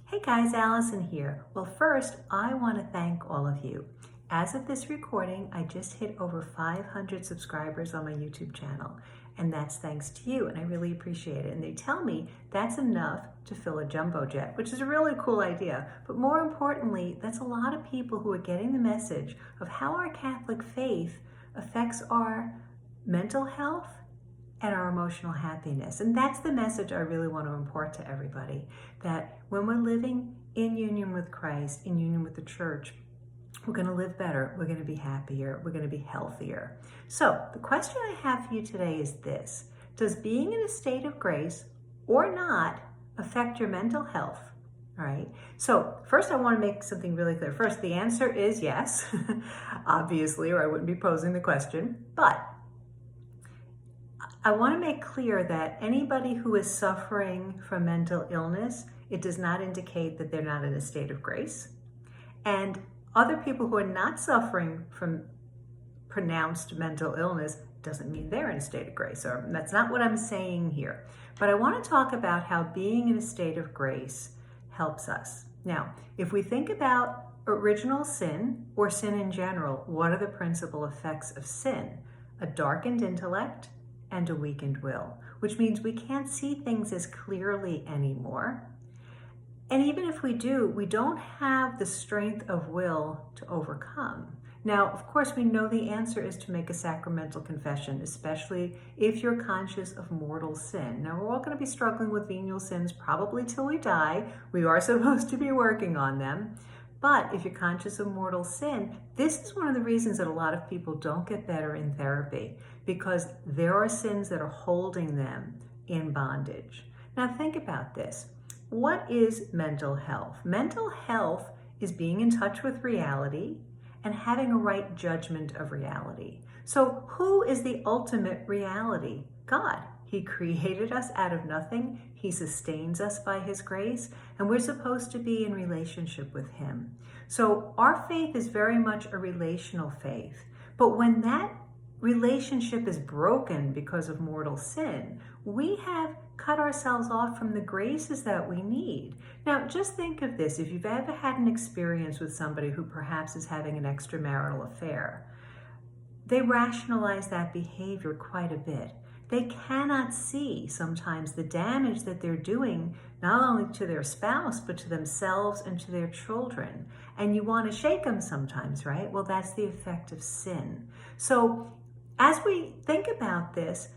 Hey guys, Allison here. Well, first, I want to thank all of you. As of this recording, I just hit over 500 subscribers on my YouTube channel, and that's thanks to you, and I really appreciate it. And they tell me that's enough to fill a jumbo jet, which is a really cool idea. But more importantly, that's a lot of people who are getting the message of how our Catholic faith affects our mental health and our emotional happiness. And that's the message I really want to impart to everybody, that when we're living in union with Christ, in union with the church, we're going to live better, we're going to be happier, we're going to be healthier. So the question I have for you today is this: does being in a state of grace or not affect your mental health? All right. So first I want to make something really clear. First, the answer is yes, obviously, or I wouldn't be posing the question. But I want to make clear that anybody who is suffering from mental illness, it does not indicate that they're not in a state of grace. And other people who are not suffering from pronounced mental illness doesn't mean they're in a state of grace. Or that's not what I'm saying here. But I want to talk about how being in a state of grace helps us. Now, if we think about original sin or sin in general, what are the principal effects of sin? A darkened intellect and a weakened will, which means we can't see things as clearly anymore. And even if we do, we don't have the strength of will to overcome. Now, of course, we know the answer is to make a sacramental confession, especially if you're conscious of mortal sin. Now, we're all going to be struggling with venial sins probably till we die. We are supposed to be working on them. But if you're conscious of mortal sin, this is one of the reasons that a lot of people don't get better in therapy, because there are sins that are holding them in bondage. Now think about this. What is mental health? Mental health is being in touch with reality and having a right judgment of reality. So who is the ultimate reality? God. He created us out of nothing. He sustains us by His grace, and we're supposed to be in relationship with Him. So our faith is very much a relational faith. But when that relationship is broken because of mortal sin, we have cut ourselves off from the graces that we need. Now, just think of this. If you've ever had an experience with somebody who perhaps is having an extramarital affair, they rationalize that behavior quite a bit. They cannot see sometimes the damage that they're doing, not only to their spouse, but to themselves and to their children. And you want to shake them sometimes, right? Well, that's the effect of sin. So as we think about this,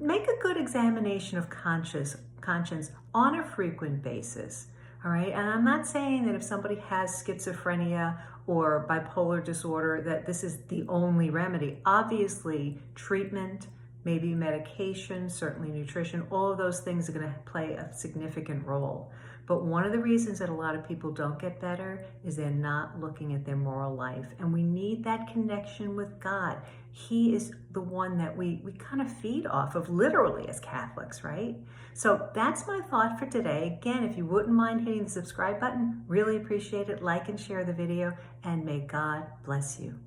make a good examination of conscience on a frequent basis. All right. And I'm not saying that if somebody has schizophrenia or bipolar disorder, that this is the only remedy. Obviously, treatment, maybe medication, certainly nutrition, all of those things are going to play a significant role. But one of the reasons that a lot of people don't get better is they're not looking at their moral life. And we need that connection with God. He is the one that we kind of feed off of, literally, as Catholics, right? So that's my thought for today. Again, if you wouldn't mind hitting the subscribe button, really appreciate it. Like and share the video, and may God bless you.